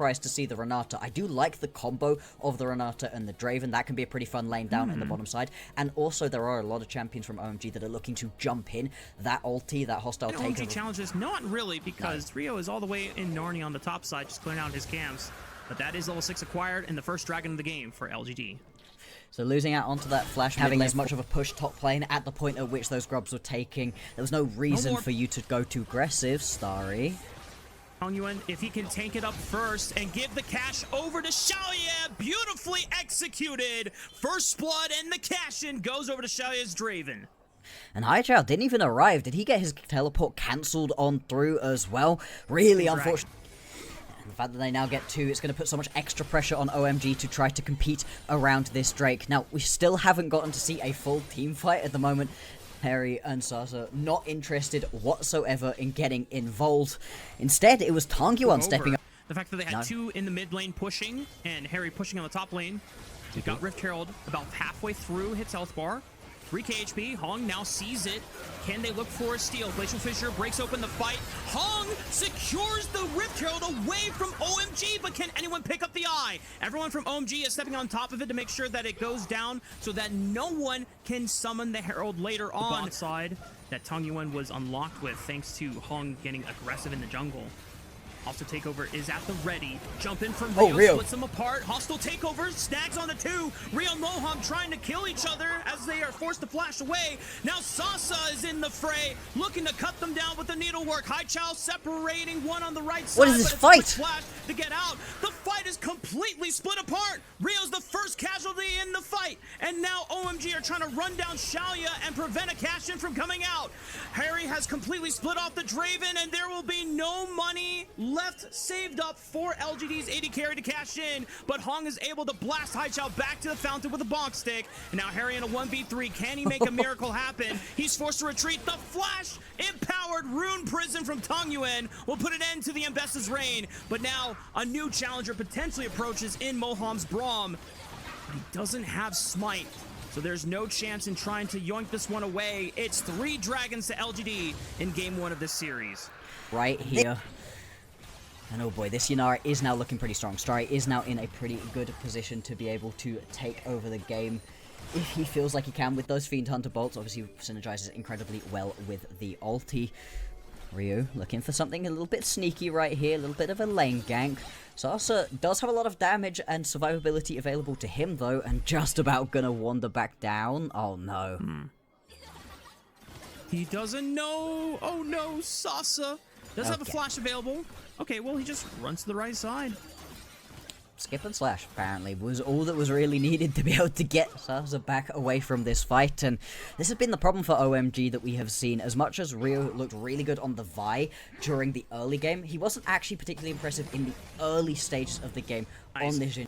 surprised to see the Renata. I do like the combo of the Renata and the Draven. That can be a pretty fun lane down in the bottom side. And also there are a lot of champions from OMG that are looking to jump in. That ulti, that hostile takeover. OMG challenges, not really, because Rio is all the way in Narnia on the top side, just clearing out his camps. But that is level 6 acquired and the first dragon of the game for LGD. So losing out onto that flash, having as much of a push top lane at the point at which those grubs were taking. There was no reason for you to go too aggressive, Starry. Yuan, if he can tank it up first and give the cash over to Xiaoye, beautifully executed. First blood and the cash in goes over to Xiaoye's Draven. And Haichao didn't even arrive. Did he get his teleport cancelled on through as well? Really unfortunate. And the fact that they now get 2, it's going to put so much extra pressure on OMG to try to compete around this Drake. Now, we still haven't gotten to see a full team fight at the moment. Harry and Sasa not interested whatsoever in getting involved. Instead, it was Tangyuan stepping up. The fact that they had 2 in the mid lane pushing, and Harry pushing on the top lane. He got Rift Herald about halfway through, hits health bar. 3k HP, Hong now sees it. Can they look for a steal? Glacial Fissure breaks open the fight. Hong secures the Rift Herald away from OMG, but can anyone pick up the eye? Everyone from OMG is stepping on top of it to make sure that it goes down so that no one can summon the Herald later on. The bot side that Tong Yuan was unlocked with thanks to Hong getting aggressive in the jungle. Also, takeover is at the ready. Jump in from Rio, splits them apart. Hostile takeover, snags on the 2. Rio and Moham trying to kill each other as they are forced to flash away. Now Sasa is in the fray, looking to cut them down with the needlework. Haichao separating one on the right side. What is this fight? Flash to get out. The fight is completely split apart. Rio's the first casualty in the fight, and now OMG are trying to run down Xiaoye and prevent a cash-in from coming out. Harry has completely split off the Draven, and there will be no money left saved up for LGD's AD carry to cash in, but Hong is able to blast Haichao back to the fountain with a bonk stick. And now Harry in a 1v3. Can he make a miracle happen? He's forced to retreat. The flash empowered rune prison from Tong Yuan will put an end to the Embessa's reign. But now a new challenger potentially approaches in Moham's Braum. But he doesn't have smite, so there's no chance in trying to yoink this one away. It's 3 dragons to LGD in game 1 of this series. Right here. And oh boy, this Yanara is now looking pretty strong. Starry is now in a pretty good position to be able to take over the game if he feels like he can with those Fiend Hunter bolts. Obviously, synergizes incredibly well with the ulti. Ryu looking for something a little bit sneaky right here, a little bit of a lane gank. Sasa does have a lot of damage and survivability available to him though, and just about gonna wander back down. Oh no. He doesn't know. Oh no, Sasa does have a flash available. Okay, well, he just runs to the right side. Skip and slash, apparently, was all that was really needed to be able to get Sasa back away from this fight. And this has been the problem for OMG that we have seen. As much as Rio looked really good on the Vi during the early game, he wasn't actually particularly impressive in the early stages of the game on this.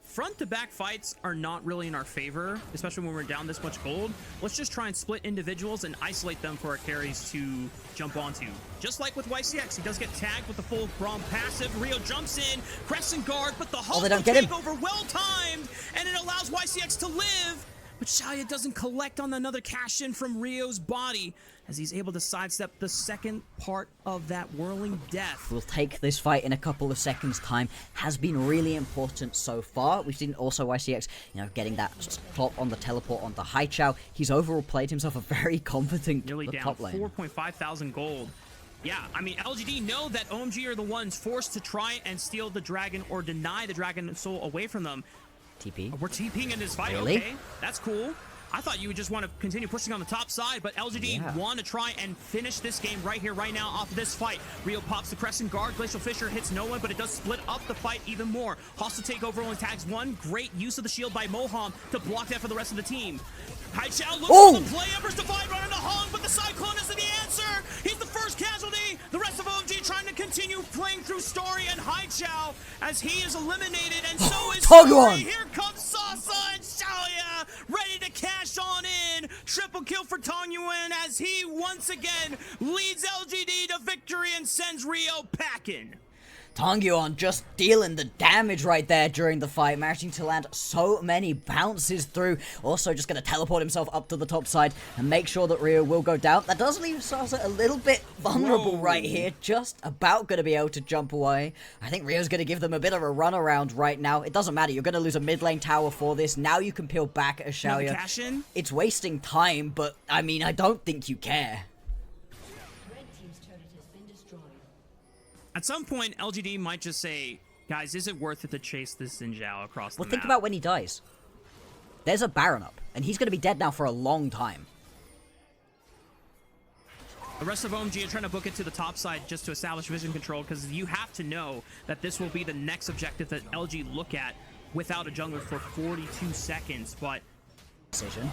Front-to-back fights are not really in our favor, especially when we're down this much gold. Let's just try and split individuals and isolate them for our carries to jump onto. Just like with YCX, he does get tagged with the full Braum passive. Rio jumps in, crescent guard, but the hostile takeover well-timed, and it allows YCX to live. But Xiaoye doesn't collect on another cash-in from Rio's body, as he's able to sidestep the second part of that whirling death. We'll take this fight in a couple of seconds' time. Has been really important so far. We've seen also YCX, getting that plop on the teleport onto Haichao. He's overall played himself a very competent nearly down top lane. 4.5 thousand gold. Yeah, I mean, LGD know that OMG are the ones forced to try and steal the dragon or deny the dragon soul away from them. TP. We're TPing in this fight, really? Okay. That's cool. I thought you would just want to continue pushing on the top side, but LGD want to try and finish this game right here, right now, off of this fight. Rio pops the crescent guard. Glacial Fissure hits no one, but it does split up the fight even more. Hostile takeover only tags 1. Great use of the shield by Moham to block that for the rest of the team. Haichao looks for the play. Ember's Divide running to Hong, but the Cyclone isn't the answer. He's the first casualty. The rest of OMG trying to continue playing through Story and Haichao as he is eliminated, and so is Story. Here comes Sasa and Xiaoye ready to cash on in. Triple kill for Tong Yuan as he once again leads LGD to victory and sends Rio packing. Tangyuan just dealing the damage right there during the fight, managing to land so many bounces through. Also just going to teleport himself up to the top side and make sure that Rio will go down. That does leave Sasa a little bit vulnerable right here, just about going to be able to jump away. I think Rio's going to give them a bit of a runaround right now. It doesn't matter, you're going to lose a mid lane tower for this. Now you can peel back as Xiaoya. Cash in? It's wasting time, but I mean, I don't think you care. At some point, LGD might just say, guys, is it worth it to chase this Xin Zhao across the map? Well, think about when he dies. There's a Baron up, and he's going to be dead now for a long time. The rest of OMG are trying to book it to the top side just to establish vision control, because you have to know that this will be the next objective that LG look at without a jungler for 42 seconds, but... Decision.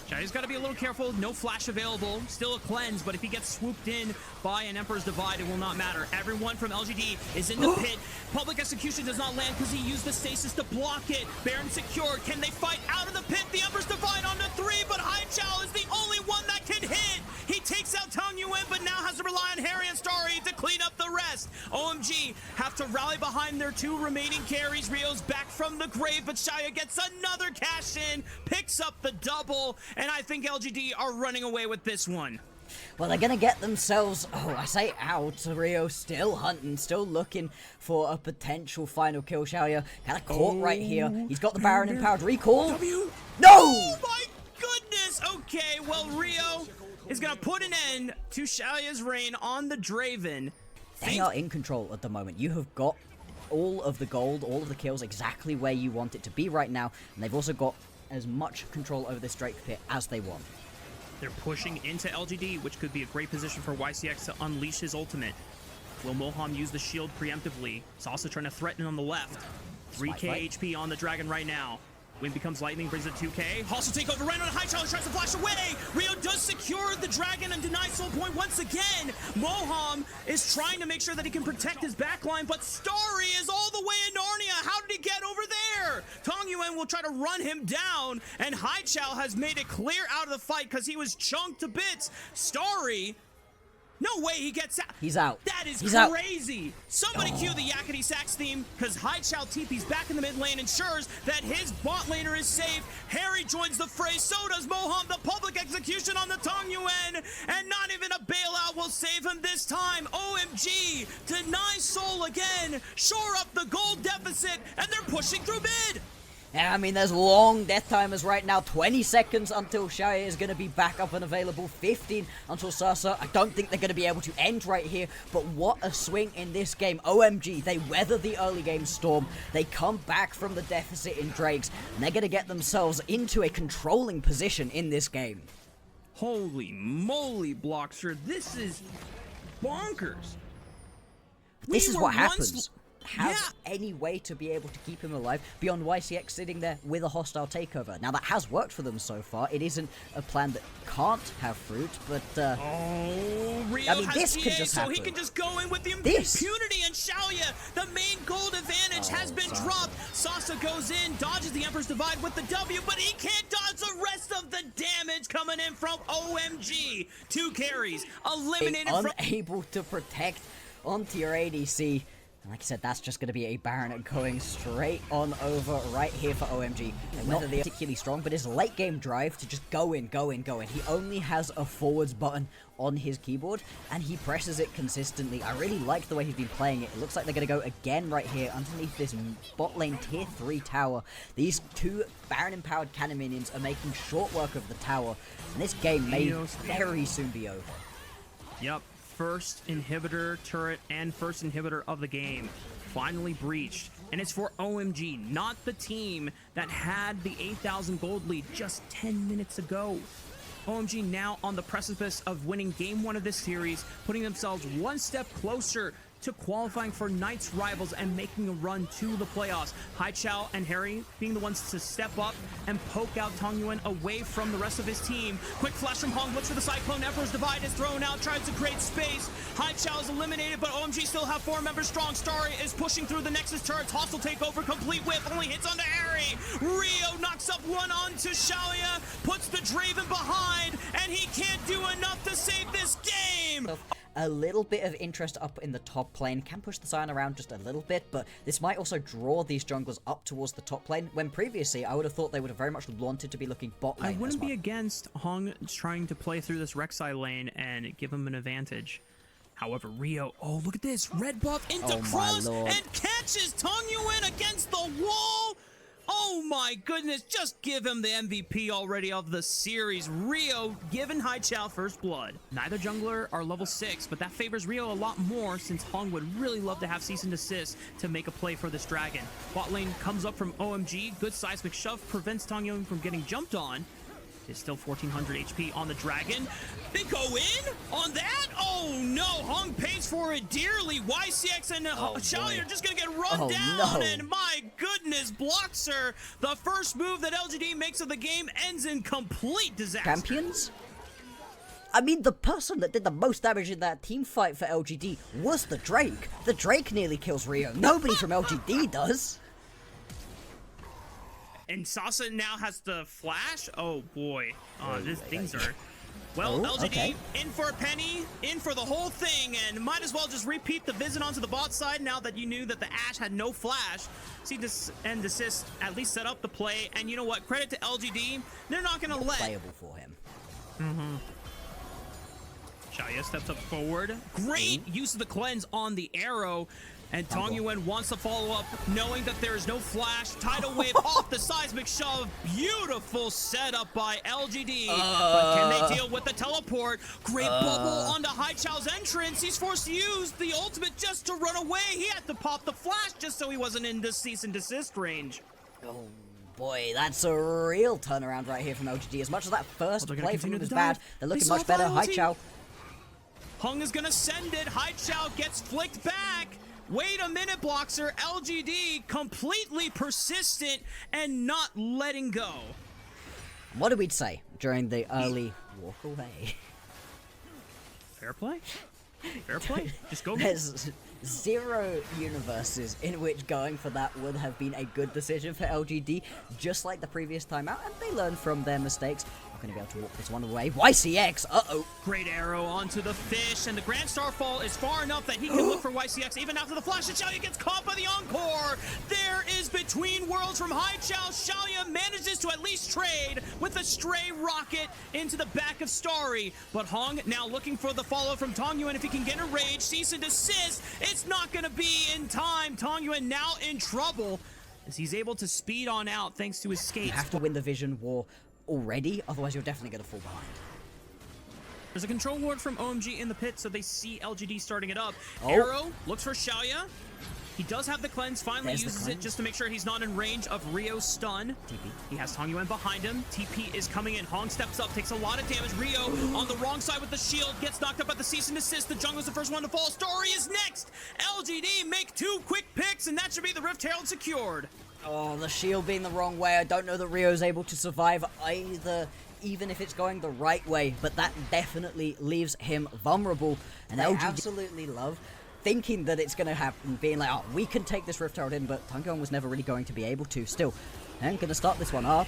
Xiaoya's got to be a little careful. No flash available. Still a cleanse, but if he gets swooped in by an Emperor's Divide, it will not matter. Everyone from LGD is in the pit. Public execution does not land because he used the stasis to block it. Baron secured. Can they fight out of the pit? The Emperor's Divide onto 3, but Haichao is the only one that can hit. He takes out Tang Yuen, but now has to rely on Harry and Starry to clean up the rest. OMG have to rally behind their 2 remaining carries. Rio's back from the grave, but Xiaoya gets another cash in, picks up the double, and I think LGD are running away with this one. Well, they're going to get themselves, I say out. Rio still hunting, still looking for a potential final kill. Xiaoya kind of caught right here. He's got the Baron empowered recall. W? No! Oh my goodness! Okay, well, Rio is going to put an end to Xiaoya's reign on the Draven. They are in control at the moment. You have got all of the gold, all of the kills exactly where you want it to be right now. And they've also got as much control over this Drake pit as they want. They're pushing into LGD, which could be a great position for YCX to unleash his ultimate. Will Moham use the shield preemptively? He's also trying to threaten on the left. 3k HP on the dragon right now. Wind becomes lightning, brings it 2k. Hostile takeover, right on Haichao, tries to flash away. Rio does secure the dragon and denies soul point once again. Moham is trying to make sure that he can protect his backline, but Starry is all the way in Narnia. How did he get over there? Tang Yuen will try to run him down, and Haichao has made it clear out of the fight because he was chunked to bits. Starry, no way he gets out. He's out. That is He's crazy. Somebody cue the Yakety Sax theme, because Haichao TP's back in the mid lane, ensures that his bot laner is safe. Harry joins the fray, so does Moham. The public execution on the Tang Yuen, and not even a bailout will save him this time. OMG, deny soul again, shore up the gold deficit, and they're pushing through mid. Yeah, I mean, there's long death timers right now. 20 seconds until Xiaoya is going to be back up and available. 15 until Sasa. I don't think they're going to be able to end right here. But what a swing in this game. OMG, they weather the early game storm. They come back from the deficit in Drakes. And they're going to get themselves into a controlling position in this game. Holy moly, Blockster. This is bonkers. This is what happens. Have any way to be able to keep him alive beyond YCX sitting there with a hostile takeover. Now, that has worked for them so far. It isn't a plan that can't have fruit, but Rio I mean, has this GA, could just so happen. he can just go in with the impunity, and Xiaoya, the main gold advantage has been dropped. Sasa goes in, dodges the Emperor's Divide with the W, but he can't dodge the rest of the damage coming in from OMG. 2 carries eliminated from... Unable to protect onto your ADC. And like I said, that's just going to be a Baron going straight on over right here for OMG. Not particularly strong, but his late game drive to just go in. He only has a forwards button on his keyboard, and he presses it consistently. I really like the way he's been playing it. It looks like they're going to go again right here underneath this bot lane tier 3 tower. These 2 Baron-empowered cannon minions are making short work of the tower, and this game may very soon be over. Yep. First inhibitor turret and first inhibitor of the game finally breached, and it's for OMG, not the team that had the 8,000 gold lead just 10 minutes ago. OMG now on the precipice of winning game 1 of this series, putting themselves one step closer to qualifying for Knight's rivals and making a run to the playoffs. Haichao and Harry being the ones to step up and poke out Tang Yuen away from the rest of his team. Quick flash from Hong, looks for the Cyclone. Emperor's Divide is thrown out, tries to create space. Haichao is eliminated, but OMG still have 4 members strong. Starry is pushing through the Nexus turrets. Hostile takeover, complete whip, only hits onto Harry. Rio knocks up one onto Xiaoya, puts the Draven behind, and he can't do enough to save this game. a little bit of interest up in the top lane. Can push the Sion around just a little bit, but this might also draw these junglers up towards the top lane, when previously I would have thought they would have very much wanted to be looking bot lane. I wouldn't be against Hong trying to play through this Rek'Sai lane and give him an advantage. However, Rio, oh, look at this. Red buff into cross and catches Tong Yuan against the wall. Oh my goodness, just give him the MVP already of the series. Rio giving Haichao first blood. Neither jungler are level 6, but that favors Rio a lot more since Hong would really love to have cease and desist to make a play for this dragon. Bot lane comes up from OMG. Good seismic shove prevents Tong Yuan from getting jumped on. Is still 1400 HP on the dragon. They go in on that? Oh no, Hong pays for it dearly. YCX and Xiaoya are just gonna get run down, and my goodness, blocks her. The first move that LGD makes of the game ends in complete disaster. Champions? I mean, the person that did the most damage in that team fight for LGD was the Drake. The Drake nearly kills Rio. Nobody from LGD does. And Sasa now has the flash. Oh boy, these things are. Well, LGD in for a penny, in for the whole thing, and might as well just repeat the visit onto the bot side now that you knew that the Ashe had no flash. See this and desist at least set up the play, and you know what? Credit to LGD, they're not gonna let. Playable for him. Xiaoya steps up forward. Great use of the cleanse on the arrow. And Tong Yuan wants to follow up, knowing that there is no flash. Tidal wave off the seismic shove. Beautiful setup by LGD. But can they deal with the teleport? Great bubble onto Haichao's entrance. He's forced to use the ultimate just to run away. He had to pop the flash just so he wasn't in the cease and desist range. Oh boy, that's a real turnaround right here from LGD. As much as that first play from him was bad, they're looking much better. Haichao. Hung is gonna send it. Haichao gets flicked back. Wait a minute, Bloxer. LGD completely persistent and not letting go. What did we say during the early walk away? Fair play? Fair play? Just go. There's 0 universes in which going for that would have been a good decision for LGD, just like the previous time out, and they learned from their mistakes. Not going to be able to walk this one away. YCX, Great arrow onto the fish, and the Grand Starfall is far enough that he can look for YCX even after the flash, and Xiaoya gets caught by the Encore. There is Between Worlds from Haichao. Xiaoya manages to at least trade with a stray rocket into the back of Starry, but Hong now looking for the follow from Tong Yuan if he can get a rage. Cease and desist. It's not going to be in time. Tong Yuan now in trouble as he's able to speed on out thanks to his skates. You have to win the vision war already, otherwise you're definitely going to fall behind. There's a control ward from OMG in the pit, so they see LGD starting it up. Arrow looks for Xiaoya. He does have the cleanse, finally uses it just to make sure he's not in range of Rio's stun. TP. He has Tong Yuan behind him. TP is coming in. Hong steps up, takes a lot of damage. Rio on the wrong side with the shield, gets knocked up at the cease and desist. The jungler's the first one to fall. Story is next. LGD make 2 quick picks, and that should be the Rift Herald secured. Oh, the shield being the wrong way. I don't know that Rio's able to survive either, even if it's going the right way, but that definitely leaves him vulnerable. And LGD absolutely love thinking that it's going to happen, being like, oh, we can take this Rift Herald in, but Tong Yuan was never really going to be able to. Still, and going to start this one up.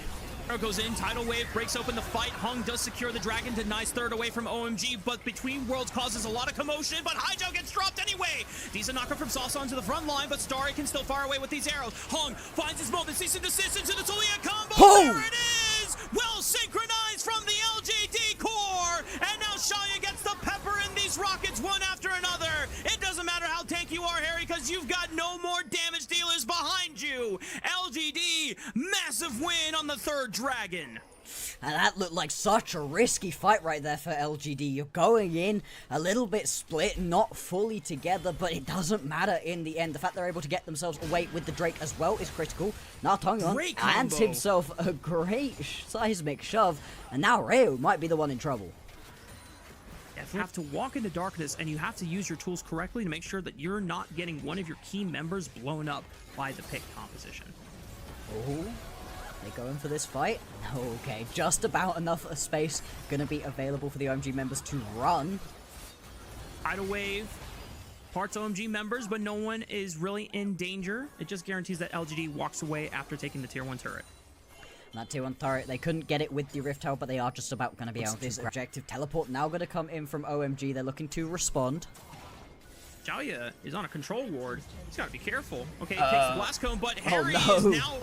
Arrow goes in, Tidal Wave breaks open the fight. Hung does secure the dragon, denies third away from OMG, but Between Worlds causes a lot of commotion, but Haichao gets dropped anyway. Decent knocker from Sasa onto the front line, but Starry can still fire away with these arrows. Hung finds his moment, cease and desist into the Tulia combo. There it is! Well synchronized from the LGD core, and now Xiaoya gets the pepper in these rockets one after another. It doesn't matter how tanky you are, Harry, because you've got no more damage dealers behind you. LGD, massive win on the third dragon. And that looked like such a risky fight right there for LGD. You're going in a little bit split, not fully together, but it doesn't matter in the end. The fact they're able to get themselves away with the Drake as well is critical. Now Tong Yuan lands himself a great seismic shove, and now Rio might be the one in trouble. You have to walk into darkness, and you have to use your tools correctly to make sure that you're not getting one of your key members blown up by the pick composition. Oh, they go in for this fight. Okay, just about enough space going to be available for the OMG members to run. Tidal Wave, parts OMG members, but no one is really in danger. It just guarantees that LGD walks away after taking the tier 1 turret. That tier 1 turret, they couldn't get it with the Rift Herald, but they are just about going to be able to. This objective teleport now going to come in from OMG. They're looking to respond. Xiaoya is on a control ward. He's got to be careful. Okay, he takes the blast cone, but Harry no. is now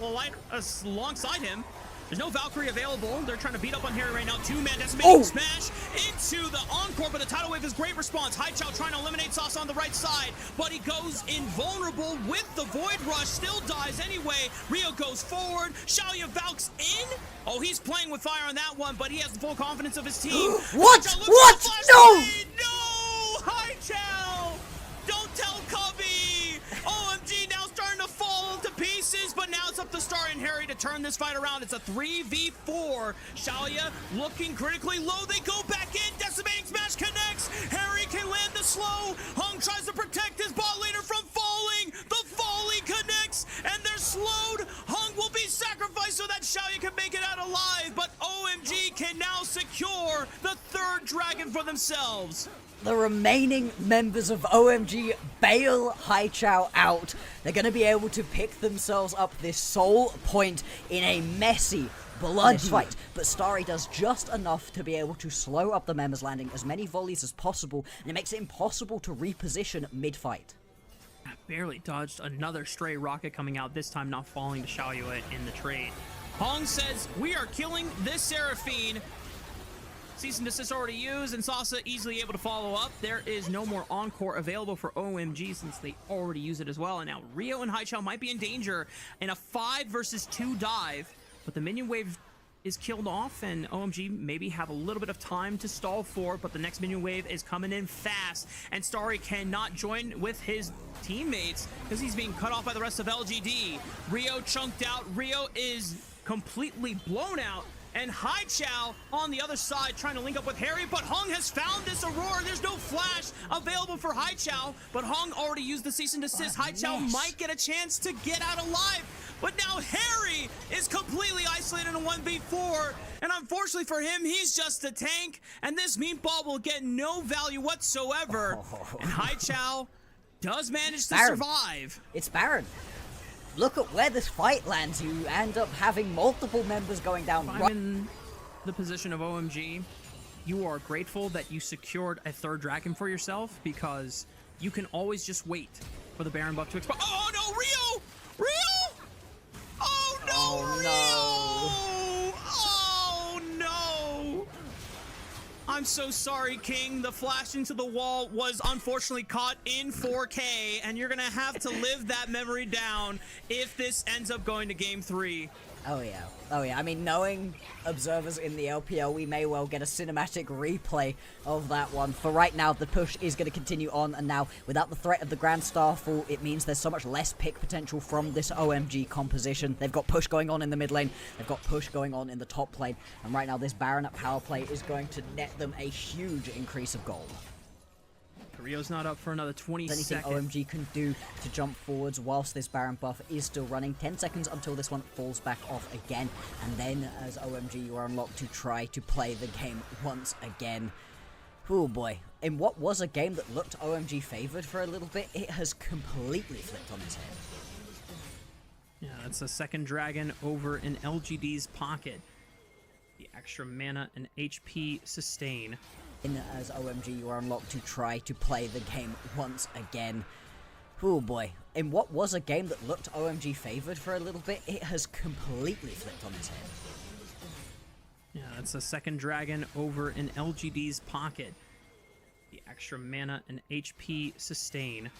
alongside him. There's no Valkyrie available. They're trying to beat up on Harry right now. Two-man decimating smash into the Encore, but the tidal wave is great response. Haichao trying to eliminate Sauce on the right side, but he goes invulnerable with the Void Rush. Still dies anyway. Rio goes forward. Xiaoya Valks in. Oh, he's playing with fire on that one, but he has the full confidence of his team. What? What? No! No! Haichao! Don't tell Cubby! OMG now starting to fall to pieces, but now it's up to Star and Harry to turn this fight around. It's a 3v4. Xiaoya looking critically low. They go back in. Decimating smash connects. Harry can land the slow. Hung tries to protect his bot laner from falling. The volley connects, and they're slowed. Hung will be sacrificed so that Xiaoya can make it out alive, but OMG can now secure the third dragon for themselves. The remaining members of OMG bail Haichao out. They're going to be able to pick themselves up this soul point in a messy, bloody fight. But Starry does just enough to be able to slow up the members, landing as many volleys as possible, and it makes it impossible to reposition mid-fight. Barely dodged another stray rocket coming out, this time not falling to Xiaoya in the trade. Hong says, we are killing this Seraphine. Cease and desist already used, and Sasa easily able to follow up. There is no more Encore available for OMG since they already use it as well. And now Rio and Haichao might be in danger in a 5 versus 2 dive, but the minion wave is killed off, and OMG maybe have a little bit of time to stall for, but the next minion wave is coming in fast, and Starry cannot join with his teammates because he's being cut off by the rest of LGD. Rio chunked out. Rio is completely blown out, and Haichao on the other side trying to link up with Harry, but Hung has found this Aurora. There's no flash available for Haichao, but Hung already used the cease and desist. Haichao might get a chance to get out alive, but now Harry is completely isolated in a 1v4, and unfortunately for him, he's just a tank, and this meatball will get no value whatsoever, and Haichao does manage to survive. It's Baron. Look at where this fight lands. You end up having multiple members going down. If I'm in the position of OMG, you are grateful that you secured a third dragon for yourself, because you can always just wait for the Baron buff to expire. Oh no, Rio! Rio! Oh no, Oh, Rio! Oh no! I'm so sorry, King. The flash into the wall was unfortunately caught in 4K, and you're gonna have to live that memory down if this ends up going to game 3. Oh yeah. Oh yeah. I mean, knowing observers in the LPL, we may well get a cinematic replay of that one. For right now, the push is going to continue on, and now without the threat of the Grand Starfall, it means there's so much less pick potential from this OMG composition. They've got push going on in the mid lane, they've got push going on in the top lane, and right now this Baron at power play is going to net them a huge increase of gold. Rio's not up for another 20 Anything seconds. OMG can do to jump forwards whilst this Baron buff is still running. 10 seconds until this one falls back off again, and then as OMG you are unlocked to try to play the game once again. Oh boy, in what was a game that looked OMG favored for a little bit, it has completely flipped on its head. Yeah, that's a second dragon over in LGD's pocket. The extra mana and HP sustain. As OMG you are unlocked to try to play the game once again. Oh boy, in what was a game that looked OMG favored for a little bit, it has completely flipped on its head. Yeah, that's a second dragon over in LGD's pocket. The extra mana and HP sustain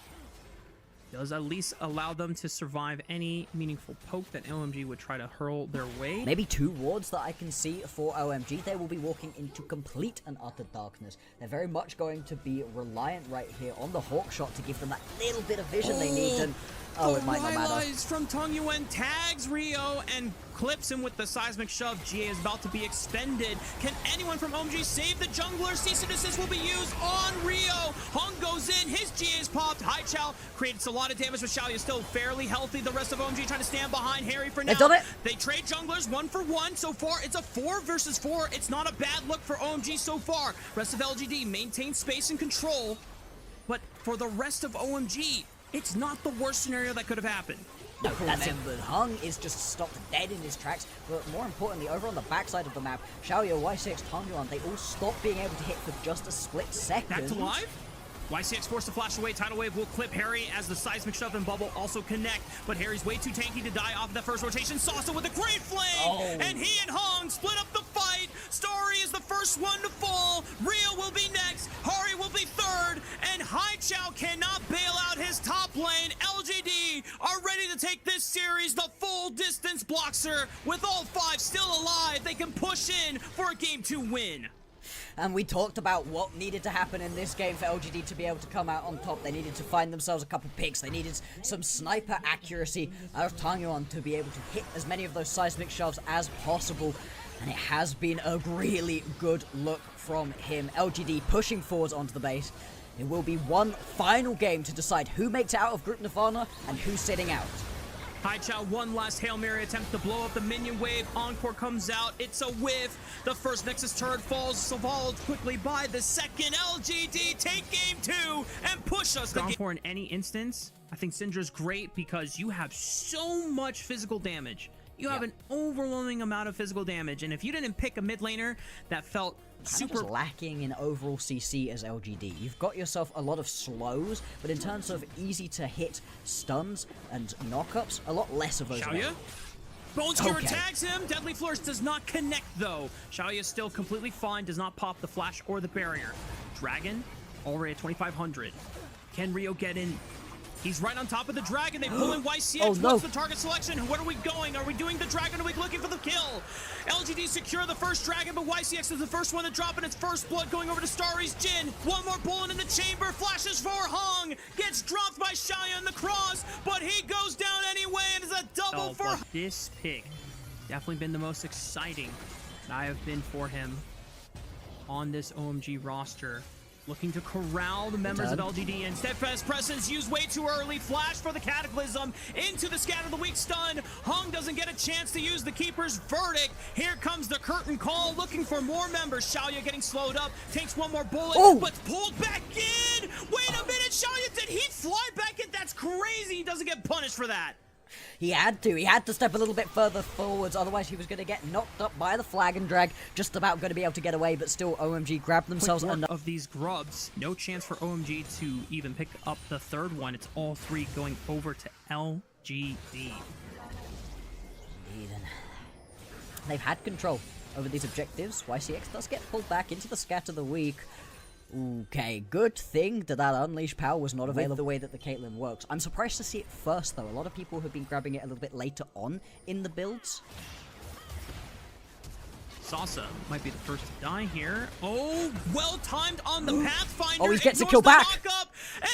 does at least allow them to survive any meaningful poke that OMG would try to hurl their way. Maybe 2 wards that I can see for OMG. They will be walking into complete and utter darkness. They're very much going to be reliant right here on the Hawk Shot to give them that little bit of vision they need. And oh, it might not matter. Rise from Tung Yuen tags Rio and clips him with the seismic shove. GA is about to be expended. Can anyone from OMG save the jungler? Cease and desist will be used on Rio. Hung goes in. His GA is popped. Haichao creates a lot of damage, but Xiao is still fairly healthy. The rest of OMG trying to stand behind Harry for now. They've done it. They trade junglers 1 for 1 so far. It's a 4 versus 4. It's not a bad look for OMG so far. Rest of LGD maintains space and control, but for the rest of OMG, it's not the worst scenario that could have happened. No, that's it. Hung is just stopped dead in his tracks, but more importantly, over on the backside of the map, Xiaoyu, Y6, Tangyuan, they all stop being able to hit for just a split second. Back to live. YCX forced to flash away. Tidal Wave will clip Harry as the seismic shove and bubble also connect, but Harry's way too tanky to die off of that first rotation. Saucer with a great flame, and he and Hong split up the fight. Starry is the first one to fall. Rio will be next. Hari will be third, and Haichao cannot bail out his top lane. LGD are ready to take this series the full distance. Bloxer with all 5 still alive. They can push in for a game 2 win. And we talked about what needed to happen in this game for LGD to be able to come out on top. They needed to find themselves a couple picks. They needed some sniper accuracy out of Tangyuan to be able to hit as many of those seismic shoves as possible. And it has been a really good look from him. LGD pushing forwards onto the base. It will be one final game to decide who makes it out of Group Nirvana and who's sitting out. Haichao, one last Hail Mary attempt to blow up the minion wave. Encore comes out. It's a whiff. The first Nexus turret falls, followed quickly by the second. LGD take game 2 and push us. Gone for in any instance. I think Syndra's great because you have so much physical damage. You have an overwhelming amount of physical damage, and if you didn't pick a mid laner that felt super lacking in overall CC as LGD. You've got yourself a lot of slows, but in terms of easy to hit stuns and knockups, a lot less of those. Xiaoyu? Bone Skewer tags him. Deadly Flourish does not connect though. Xiaoyu is still completely fine, does not pop the flash or the barrier. Dragon already at 2,500. Can Rio get in? He's right on top of the dragon. They pull in YCX. What's the target selection? What are we going? Are we doing the dragon? Are we looking for the kill? LGD secure the first dragon, but YCX is the first one to drop in its first blood, going over to Starry's Jin. One more bullet in the chamber. Flashes for Hong. Gets dropped by Shaya in the cross, but he goes down anyway, and it's a double for this pick. Definitely been the most exciting that I have been for him on this OMG roster. Looking to corral the members of LGD, and Steadfast Presence used way too early. Flash for the Cataclysm into the Scatter the Weak stun. Hung doesn't get a chance to use the Keeper's Verdict. Here comes the curtain call, looking for more members. Xiaoyu getting slowed up, takes one more bullet, but pulled back in. Wait a minute, Xiaoyu, did he fly back in? That's crazy. He doesn't get punished for that. He had to step a little bit further forwards, otherwise he was going to get knocked up by the flag and drag, just about going to be able to get away, but still OMG grabbed themselves enough of these grubs. No chance for OMG to even pick up the third one. It's all 3 going over to LGD. They've had control over these objectives. YCX does get pulled back into the Scatter the Weak. Okay, good thing that Unleash power was not available the way that the Caitlyn works. I'm surprised to see it first, though. A lot of people have been grabbing it a little bit later on in the builds. Sasa might be the first to die here. Oh, well timed on the Pathfinder. Oh, he gets a kill back.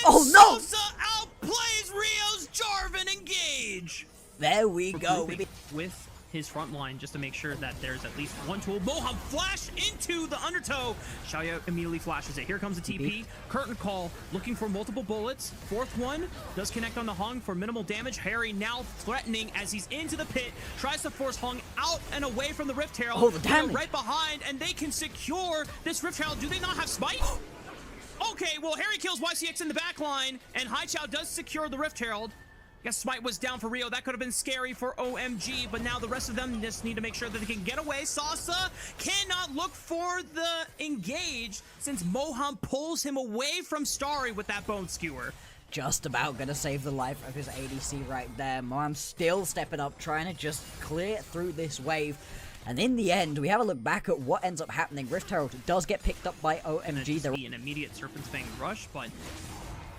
Oh, no! Sasa outplays Rio's Jarvan engage. There we go. With his front line, just to make sure that there's at least one tool. Moham flash into the undertow. Xiaoyu immediately flashes it. Here comes the TP. Curtain call, looking for multiple bullets. Fourth one does connect on the Hung for minimal damage. Harry now threatening as he's into the pit. Tries to force Hung out and away from the Rift Herald. Oh, the damage. Right behind, and they can secure this Rift Herald. Do they not have Smite? Okay, well, Harry kills YCX in the back line, and Haichao does secure the Rift Herald. Guess Smite was down for Rio. That could have been scary for OMG, but now the rest of them just need to make sure that they can get away. Sasa cannot look for the engage since Moham pulls him away from Starry with that Bone Skewer. Just about gonna save the life of his ADC right there. Moham still stepping up, trying to just clear through this wave. And in the end, we have a look back at what ends up happening. Rift Herald does get picked up by OMG. They're an immediate Serpent's Fang rush, but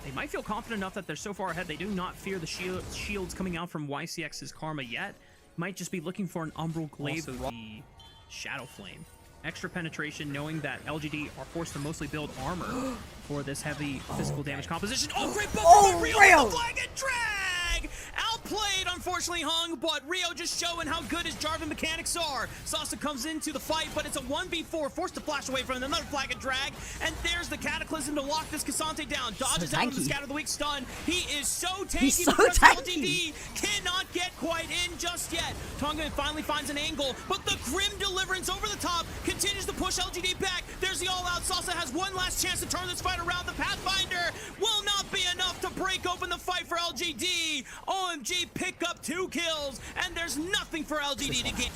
they might feel confident enough that they're so far ahead. They do not fear the shields coming out from YCX's Karma yet. Might just be looking for an Umbral Glaive of the Shadow Flame. Extra penetration, knowing that LGD are forced to mostly build armor for this heavy physical damage composition. Oh, great bump by Rio! The flag and drag! Outplayed, unfortunately, Hung, but Rio just showing how good his Jarvan mechanics are. Sasa comes into the fight, but it's a 1v4, forced to flash away from another flag and drag, and there's the Cataclysm to lock this Cassante down. Dodges out of the Scatter the Weak stun. He is so tanky because LGD cannot get quite in just yet. Tonga finally finds an angle, but the Grim Deliverance over the top continues to push LGD back. There's the all-out. Salsa has one last chance to turn this fight around. The Pathfinder will not be enough to break open the fight for LGD. OMG pick up 2 kills, and there's nothing for LGD to get.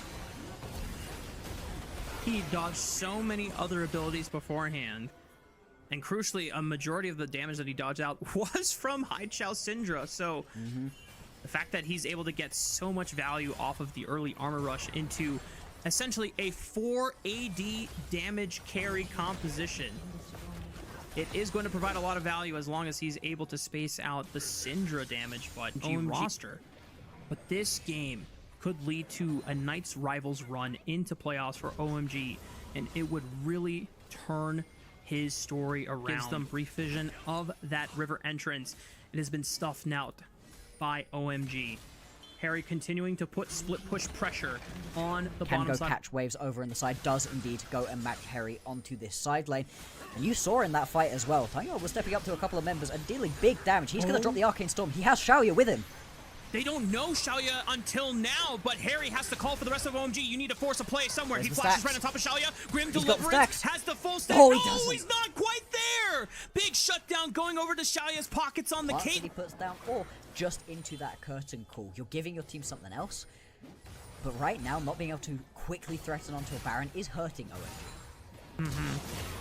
He dodged so many other abilities beforehand. And crucially, a majority of the damage that he dodged out was from High Chow Syndra. So the fact that he's able to get so much value off of the early armor rush into essentially a 4 AD damage carry composition, it is going to provide a lot of value as long as he's able to space out the Syndra damage, but OMG roster. But this game could lead to a Knights Rivals run into playoffs for OMG, and it would really turn his story around. Gives them brief vision of that river entrance. It has been stuffed out by OMG. Harry continuing to put split push pressure on the bottom side. Can go catch waves over in the side, does indeed go and match Harry onto this side lane. And you saw in that fight as well, Tango was stepping up to a couple of members and dealing big damage. He's going to drop the Arcane Storm. He has Xiaoya with him. They don't know Xiaoya until now, but Harry has to call for the rest of OMG. You need to force a play somewhere. He flashes right on top of Xiaoya. Grim Deliverance has the full stack. Oh, he's not quite there. Big shutdown going over to Xiaoya's pockets on the cape. He puts down, or just into that curtain call. You're giving your team something else, but right now, not being able to quickly threaten onto a Baron is hurting OMG.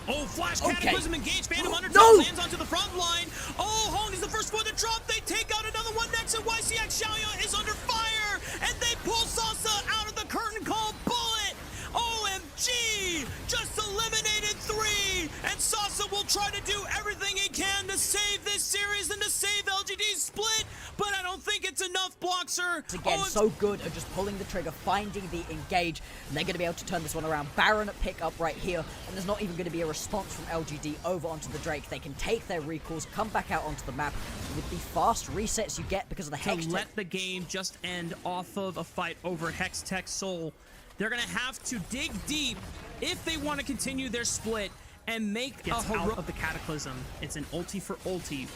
Oh, Flash Cataclysm engaged. Phantom Undertow lands onto the front line. Oh, Hong is the first one to drop. They take out another one next, and YCX Xiaoya is under fire, and they pull Salsa out of the curtain call bullet. OMG! Just eliminated 3, and Salsa will try to do everything he can to save this series and to save LGD's split, but I don't think it's enough, Bloxer. Again, so good at just pulling the trigger, finding the engage, and they're going to be able to turn this one around. Baron pick up right here, and there's not even going to be a response from LGD over onto the Drake. They can take their recalls, come back out onto the map with the fast resets you get because of the Hex Tech. Let the game just end off of a fight over Hex Tech Soul. They're going to have to dig deep if they want to continue their split and make a out of the Cataclysm. It's an ulti for ulti.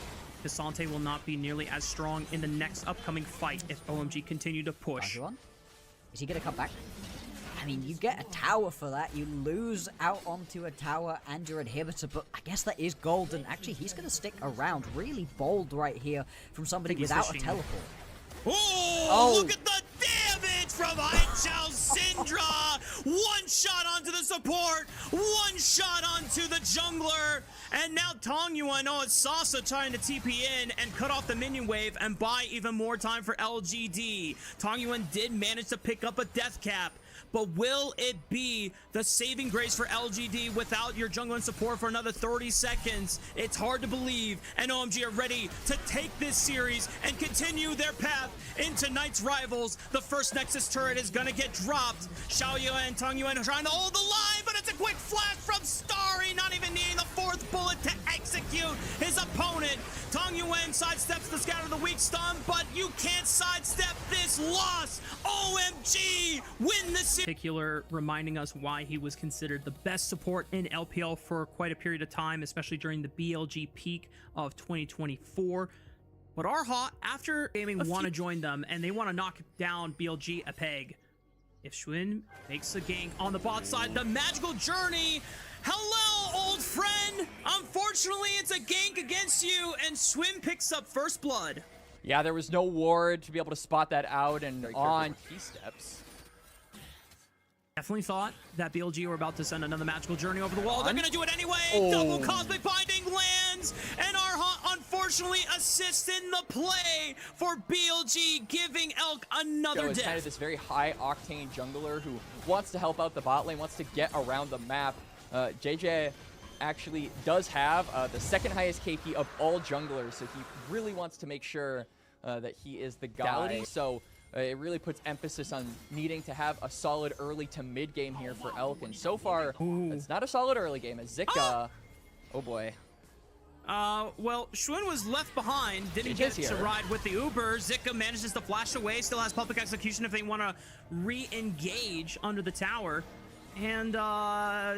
Cassante will not be nearly as strong in the next upcoming fight if OMG continue to push. Is he going to come back? I mean, you get a tower for that. You lose out onto a tower and your inhibitor, but I guess that is golden. Actually, he's going to stick around. Really bold right here from somebody without a teleport. Oh, look at the damage from Haichao Syndra! One shot onto the support, one shot onto the jungler, and now Tongyuan, it's Sasa trying to TP in and cut off the minion wave and buy even more time for LGD. Tongyuan did manage to pick up a death cap, but will it be the saving grace for LGD without your jungle and support for another 30 seconds? It's hard to believe, and OMG are ready to take this series and continue their path into Knights Rivals. The first Nexus turret is gonna get dropped. Xiaoya and Tongyuan are trying to hold the line, but it's a quick flash from Starry, not even needing the 4th bullet to execute his opponent. Tongyuan sidesteps the scatter of the weak stun, but you can't sidestep this loss. OMG, win the series. Particular reminding us why he was considered the best support in LPL for quite a period of time, especially during the BLG peak of 2024. But Arha, after gaming, want to join them, and they want to knock down BLG a peg. If Schwinn makes a gank on the bot side, the magical journey. Hello, old friend. Unfortunately, it's a gank against you, and Schwinn picks up first blood. Yeah, there was no ward to be able to spot that out, and on key steps. Definitely thought that BLG were about to send another magical journey over the wall. They're going to do it anyway. Double Cosmic Binding lands, and Arha unfortunately assists in the play for BLG, giving Elk another death. It's kind of this very high octane jungler who wants to help out the bot lane, wants to get around the map. JJ actually does have the 2nd highest KP of all junglers, so he really wants to make sure that he is the guy. So it really puts emphasis on needing to have a solid early to mid game here for Elk, and so far it's not a solid early game as Zika. Oh boy. Well, Schwinn was left behind, didn't get to ride with the Uber. Zika manages to flash away, still has public execution if they want to re-engage under the tower. And I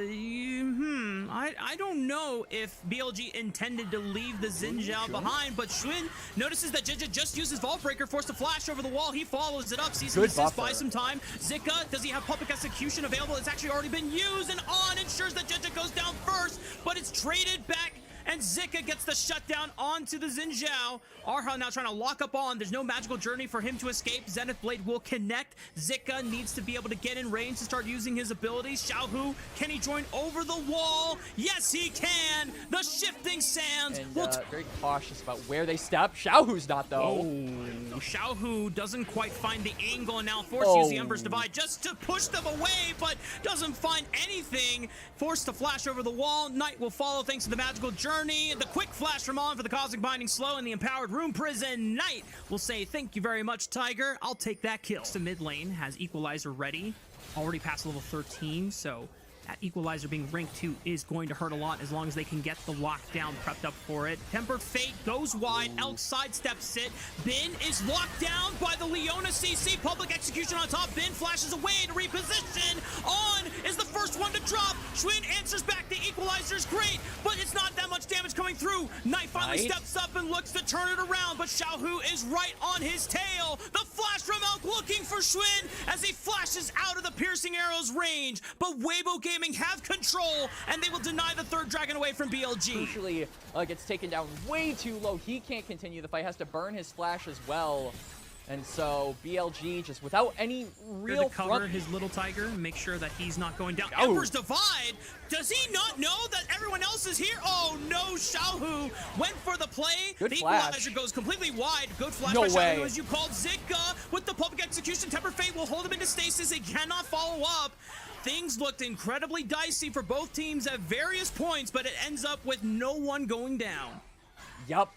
don't know if BLG intended to leave the Xin Zhao behind, but Schwinn notices that JJ just used his Vault Breaker, forced to flash over the wall. He follows it up, sees him assist, buys some time. Zika, does he have Public Execution available? It's actually already been used, and On ensures that JJ goes down first, but it's traded back. And Zika gets the shutdown onto the Xin Zhao. Arha now trying to lock up On. There's no magical journey for him to escape. Zenith Blade will connect. Zika needs to be able to get in range to start using his abilities. Xiaohu, can he join over the wall? Yes, he can. The shifting sands. And very cautious about where they step. Xiaohu's not, though. Oh, Xiaohu doesn't quite find the angle, and now forced to use the Emperor's Divide just to push them away, but doesn't find anything. Forced to flash over the wall. Knight will follow thanks to the magical journey. The quick flash from On for the Cosmic Binding Slow and the Empowered Room Prison. Knight will say, thank you very much, Tiger. I'll take that kill. The mid lane has Equalizer ready. Already past level 13, so that Equalizer being rank 2 is going to hurt a lot as long as they can get the lockdown prepped up for it. Tempered Fate goes wide. Elk sidesteps it. Bin is locked down by the Leona CC. Public Execution on top. Bin flashes away to reposition. On is the first one to drop. Schwinn answers back. The Equalizer's great, but it's not that much damage coming through. Knight finally steps up and looks to turn it around, but Xiaohu is right on his tail. The flash from Elk looking for Schwinn as he flashes out of the piercing arrow's range, but Weibo Gaming have control, and they will deny the third dragon away from BLG. Crucially, gets taken down way too low. He can't continue the fight, has to burn his flash as well. And so BLG just without any real to cover his little Tiger, make sure that he's not going down. Oh. Emperor's Divide. Does he not know that everyone else is here? Oh no, Xiaohu went for the play. Good the flash. Equalizer goes completely wide. Good flash No by way. Xiaohu, as you called. Zika with the Public Execution. Temper Fate will hold him into stasis. He cannot follow up. Things looked incredibly dicey for both teams at various points, but it ends up with no one going down. Yup.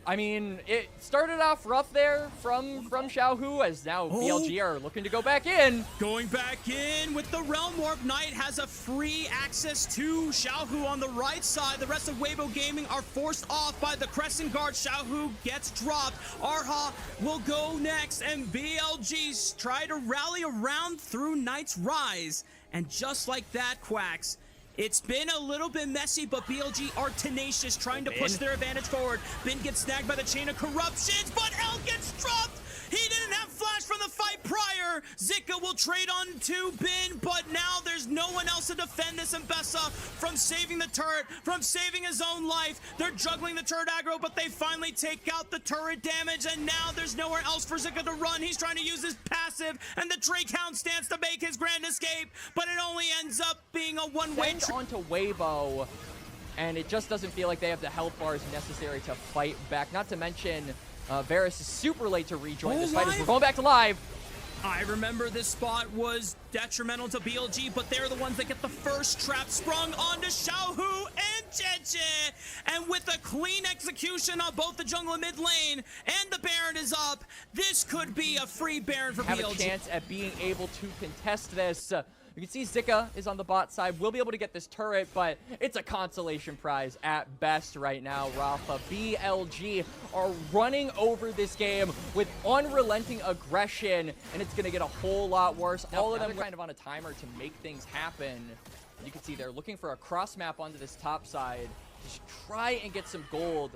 I mean, it started off rough there from Xiaohu, as now BLG are looking to go back in. Going back in with the Realm Warp. Knight has a free access to Xiaohu on the right side. The rest of Weibo Gaming are forced off by the Crescent Guard. Xiaohu gets dropped. Arha will go next, and BLG's try to rally around through Knight's rise. And just like that, Quacks, it's been a little bit messy, but BLG are tenacious, trying to push their advantage forward. Bin gets snagged by the Chain of Corruptions, but El gets dropped! He didn't have flash from the fight prior! Zika will trade on to Bin, but now there's no one else to defend this Mbessa from saving the turret, from saving his own life. They're juggling the turret aggro, but they finally take out the turret damage, and now there's nowhere else for Zika to run. He's trying to use his passive, and the Drake Hound stands to make his grand escape, but it only ends up being a one-way trip. Onto Weibo, and it just doesn't feel like they have the health bars necessary to fight back. Not to mention, Varus is super late to rejoin this fight as we're going back to live. I remember this spot was detrimental to BLG, but they're the ones that get the first trap sprung onto Xiaohu and Jeje. And with a clean execution on both the jungle and mid lane, and the Baron is up, this could be a free Baron for BLG. Have a chance at being able to contest this. You can see Zika is on the bot side. We'll be able to get this turret, but it's a consolation prize at best right now, Rafa. BLG are running over this game with unrelenting aggression, and it's going to get a whole lot worse. All of them kind of on a timer to make things happen. You can see they're looking for a cross map onto this top side. Just try and get some gold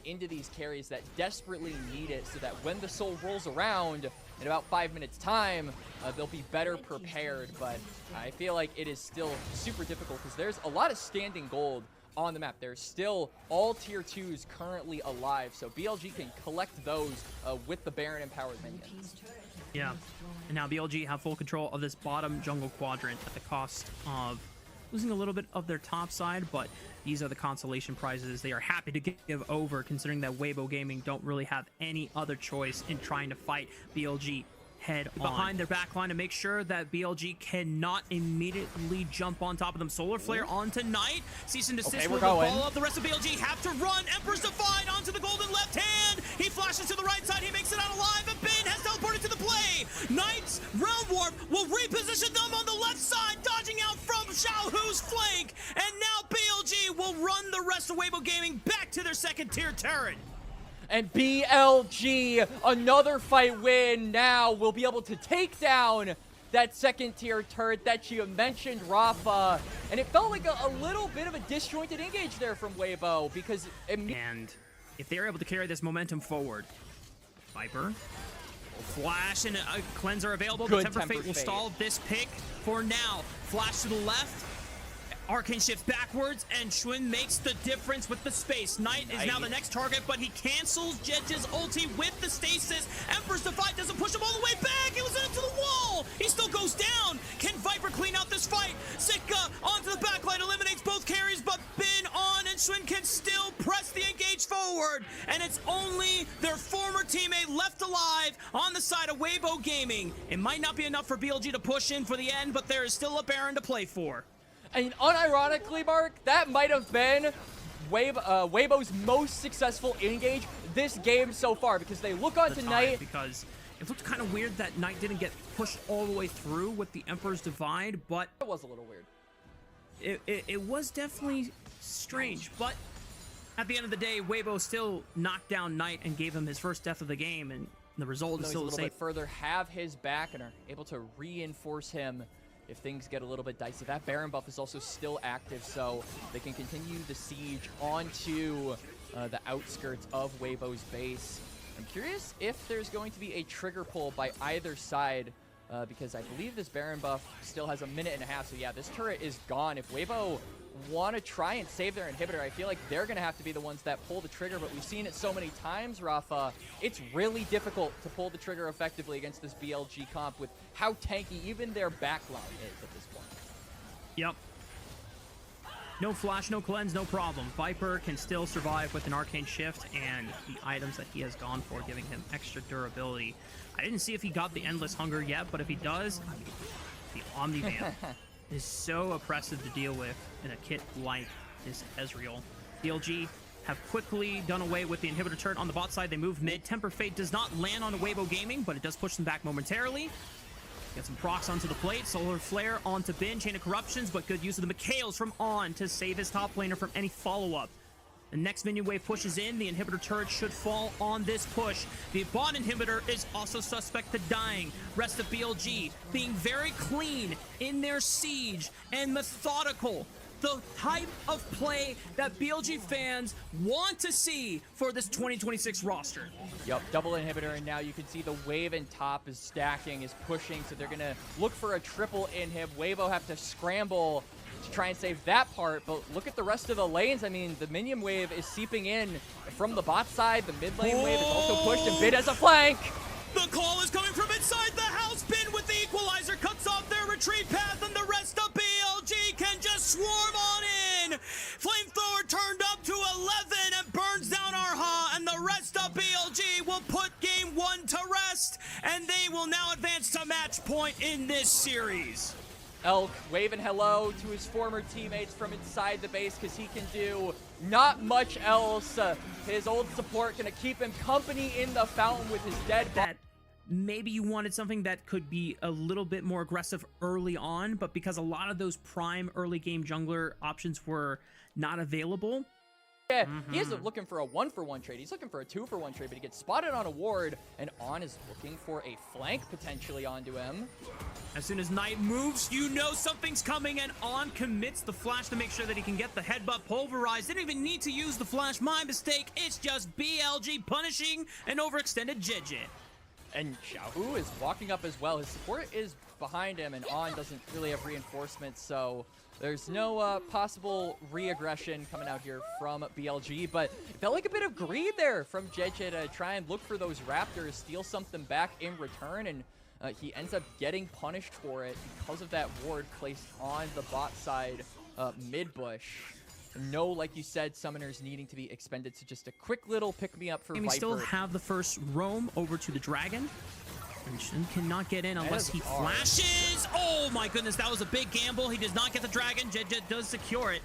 into these carries that desperately need it, so that when the soul rolls around in about 5 minutes time, they'll be better prepared. But I feel like it is still super difficult because there's a lot of standing gold on the map. There's still all tier 2s currently alive, so BLG can collect those with the Baron empowered minions. Yeah, and now BLG have full control of this bottom jungle quadrant at the cost of losing a little bit of their top side, but these are the consolation prizes they are happy to give over, considering that Weibo Gaming don't really have any other choice in trying to fight BLG head on. Behind their backline to make sure that BLG cannot immediately jump on top of them. Solar Flare onto Knight. Cease and desist will follow up. The rest of BLG have to run. Emperor's Divide onto the golden left hand. He flashes to the right side. He makes it out alive. And Bin has teleported to the play. Knight's Realm Warp will reposition them on the left side, dodging out from Xiaohu's flank. And now BLG will run the rest of Weibo Gaming back to their second tier turret. And BLG, another fight win now, will be able to take down that second tier turret that you mentioned, Rafa. And it felt like a little bit of a disjointed engage there from Weibo because And if they're able to carry this momentum forward, Viper, flash and a cleanser available. Good The Temper Fate will Fate. stall this pick for now. Flash to the left. Arcane shift backwards, and Schwinn makes the difference with the space. Knight is now the next target, but he cancels Jedge's ulti with the stasis. Emperor's Divide doesn't push him all the way back. It was into the wall. He still goes down. Can Viper clean out this fight? Sitka onto the backline, eliminates both carries, but Bin on, and Schwinn can still press the engage forward. And it's only their former teammate left alive on the side of Weibo Gaming. It might not be enough for BLG to push in for the end, but there is still a Baron to play for. And unironically, Mark, that might have been Weibo's most successful engage this game so far because they look on tonight. Because it looked kind of weird that Knight didn't get pushed all the way through with the Emperor's Divide, but It was a little weird. it was definitely strange. But at the end of the day, Weibo still knocked down Knight and gave him his first death of the game, and the result is He's still a the little same. bit further, have his back, and are able to reinforce him if things get a little bit dicey. That Baron buff is also still active, so they can continue the siege onto the outskirts of Weibo's base. I'm curious if there's going to be a trigger pull by either side, because I believe this Baron buff still has a minute and a half, so yeah, this turret is gone. If Weibo want to try and save their inhibitor, I feel like they're going to have to be the ones that pull the trigger, but we've seen it so many times, Rafa. It's really difficult to pull the trigger effectively against this BLG comp with how tanky even their backline is at this point. Yep. No flash, no cleanse, no problem. Viper can still survive with an arcane shift and the items that he has gone for, giving him extra durability. I didn't see if he got the Endless Hunger yet, but if he does, the Omnivan is so oppressive to deal with in a kit like this Ezreal. BLG have quickly done away with the inhibitor turret on the bot side. They move mid. Temper Fate does not land on Weibo Gaming, but it does push them back momentarily. Get some procs onto the plate. Solar Flare onto Bin. Chain of Corruptions, but good use of the McHale's from On to save his top laner from any follow-up. The next minion wave pushes in. The inhibitor turret should fall on this push. The bot inhibitor is also suspect to dying. Rest of BLG being very clean in their siege and methodical. The type of play that BLG fans want to see for this 2026 roster. Yep, double inhibitor, and now you can see the wave in top is stacking, is pushing, so they're going to look for a triple inhib. Weibo have to scramble to try and save that part, but look at the rest of the lanes. I mean, the minion wave is seeping in from the bot side. The mid lane wave is also pushed, and Bid has a flank. The call is coming from inside the house. Bin with the equalizer cuts off their retreat path, and the rest of BLG can just swarm on in. Flamethrower turned up to 11 and burns down Arha, and the rest of BLG will put game one to rest, and they will now advance to match point in this series. Elk waving hello to his former teammates from inside the base because he can do not much else. His old support going to keep him company in the fountain with his dead body. That maybe you wanted something that could be a little bit more aggressive early on, but because a lot of those prime early game jungler options were not available. Yeah, he isn't looking for a 1-for-1 trade. He's looking for a 2-for-1 trade, but he gets spotted on a ward, and On is looking for a flank potentially onto him. As soon as Knight moves, you know something's coming, and On commits the flash to make sure that he can get the headbutt pulverized. Didn't even need to use the flash. My mistake. It's just BLG punishing an overextended JJ. And Xiaohu is walking up as well. His support is behind him, and On doesn't really have reinforcements, so there's no possible re-aggression coming out here from BLG, but it felt like a bit of greed there from JJ to try and look for those Raptors, steal something back in return, and he ends up getting punished for it because of that ward placed on the bot side mid-bush. No, like you said, summoners needing to be expended, so just a quick little pick-me-up for And Viper. we still have the first roam over to the Dragon. And Shin cannot get in unless he flashes. Oh my goodness, that was a big gamble. He does not get the Dragon. Jedjet does secure it.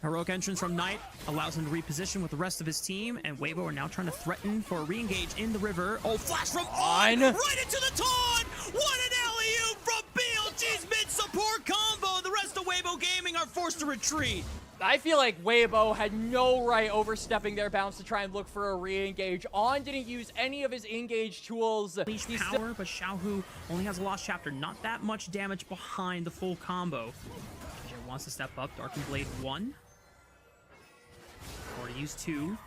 Heroic entrance from Knight allows him to reposition with the rest of his team, and Weibo are now trying to threaten for a re-engage in the river. Oh, flash from On! Right into the taunt! What an alley-oop from BLG's mid-support combo! The rest of Weibo Gaming are forced to retreat. I feel like Weibo had no right overstepping their bounds to try and look for a re-engage. On didn't use any of his engage tools. Leash power, but Xiaohu only has a lost chapter. Not that much damage behind the full combo. JJ wants to step up. Darkened Blade 1. Already used 2.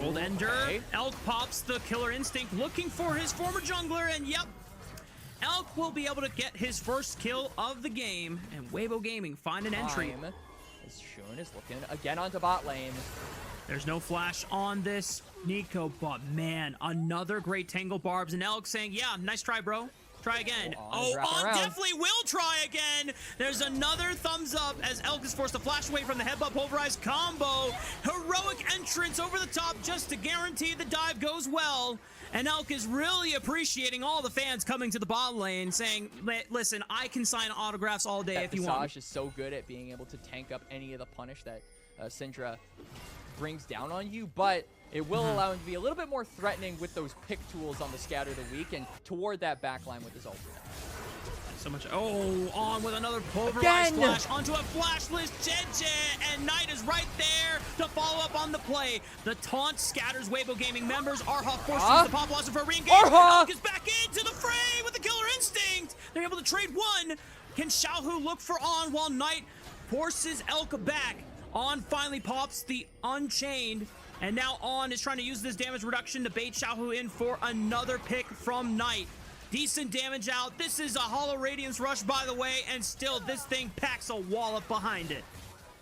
Rolled Ender. Okay. Elk pops the Killer Instinct, looking for his former jungler, and yep, Elk will be able to get his first kill of the game, and Weibo Gaming find an entry. As Shun is looking again onto bot lane. There's no flash on this Nico, but man, another great Tangle Barbs, and Elk saying, yeah, nice try, bro. Try again. Oh, On definitely will try again. There's another thumbs up as Elk is forced to flash away from the headbutt pulverized combo. Heroic entrance over the top just to guarantee the dive goes well. And Elk is really appreciating all the fans coming to the bot lane saying, listen, I can sign autographs all day if you want. Visage is so good at being able to tank up any of the punish that Syndra brings down on you, but it will allow him to be a little bit more threatening with those pick tools on the Scatter the Weak and toward that backline with his ult. So much. Oh, on with another pulverized flash onto a flashless JJ, and Knight is right there to follow up on the play. The taunt scatters Weibo Gaming members. Arha forces the pop blossom for a re-engage. Elk is back into the fray with the Killer Instinct. They're able to trade one. Can Xiaohu look for On while Knight forces Elk back? On finally pops the Unchained. And now On is trying to use this damage reduction to bait Xiaohu in for another pick from Knight. Decent damage out. This is a Hollow Radiance rush, by the way, and still this thing packs a wallop behind it.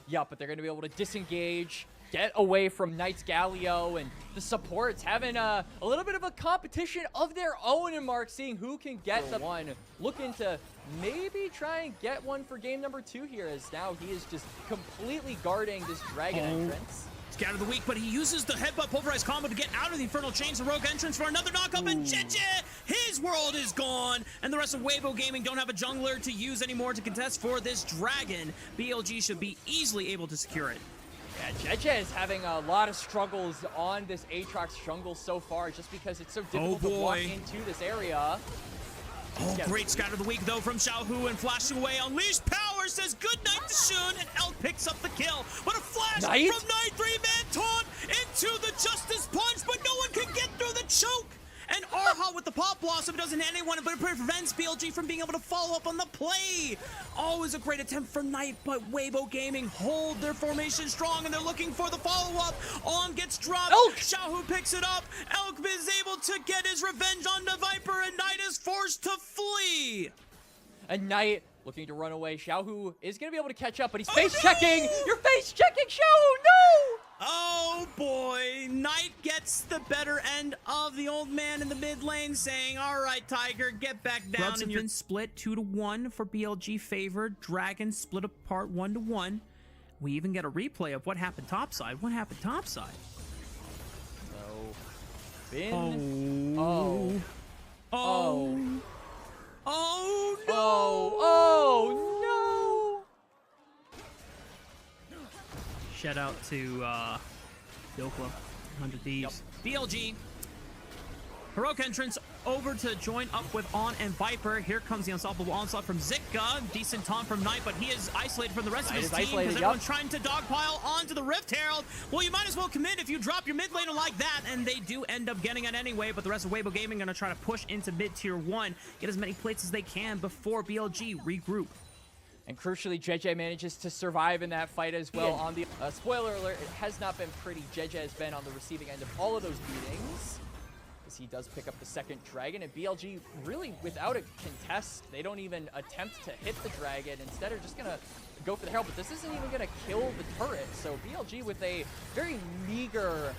Yeah, but they're going to be able to disengage, get away from Knight's Galio, and the supports having a little bit of a competition of their own in Mark, seeing who can get the one. Looking to maybe try and get one for game number 2 here, as now he is just completely guarding this dragon entrance. Scatter the Weak, but he uses the headbutt pulverized combo to get out of the Infernal Chains. The rogue entrance for another knockup, and JJ, his world is gone. And the rest of Weibo Gaming don't have a jungler to use anymore to contest for this dragon. BLG should be easily able to secure it. Yeah, JJ is having a lot of struggles on this Aatrox jungle so far, just because it's so difficult to walk into this area. Oh, great Scatter the Weak, though, from Xiaohu, and flashing away. Unleashed Power says goodnight to Shun, and Elk picks up the kill. What a flash from Knight, 3-man taunt into the Justice Punch, but no one can get through the choke. And Arha with the Pop Blossom doesn't hit anyone, but it prevents BLG from being able to follow up on the play. Always a great attempt for Knight, but Weibo Gaming hold their formation strong, and they're looking for the follow-up. On gets dropped. Xiaohu picks it up. Elk is able to get his revenge on the Viper, and Knight is forced to flee. And Knight looking to run away. Xiaohu is going to be able to catch up, but he's face-checking. You're face-checking, Xiaohu, no! Oh boy, Knight gets the better end of the old man in the mid lane, saying, all right, Tiger, get back down. Grubs have been split 2-1 for BLG favored. Dragon split apart 1-1. We even get a replay of what happened topside. What happened topside? So, Bin. Oh no! Oh no! Shout out to Dokla, 100 Thieves. BLG. Heroic entrance over to join up with On and Viper. Here comes the unstoppable onslaught from Zika. Decent taunt from Knight, but he is isolated from the rest of his team because everyone's trying to dogpile onto the Rift Herald. Well, you might as well commit if you drop your mid laner like that, and they do end up getting it anyway, but the rest of Weibo Gaming are going to try to push into mid-tier 1, get as many plates as they can before BLG regroup. And crucially, JJ manages to survive in that fight as well. On the spoiler alert, it has not been pretty. JJ has been on the receiving end of all of those beatings, as he does pick up the second dragon. And BLG, really without a contest, they don't even attempt to hit the dragon. Instead, are just gonna go for the herald, but this isn't even gonna kill the turret. So BLG with a very meager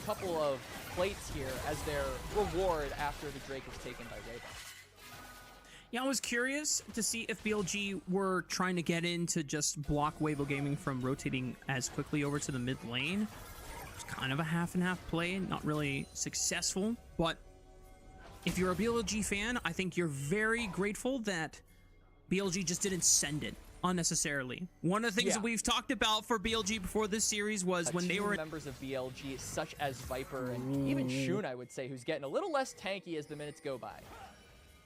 couple of plates here as their reward after the Drake is taken by Weibo. Yeah, I was curious to see if BLG were trying to get in to just block Weibo Gaming from rotating as quickly over to the mid lane. It's kind of a half and half play, not really successful, but if you're a BLG fan, I think you're very grateful that BLG just didn't send it unnecessarily. One of the things that we've talked about for BLG before this series was when they were members of BLG, such as Viper and even Shun, I would say, who's getting a little less tanky as the minutes go by.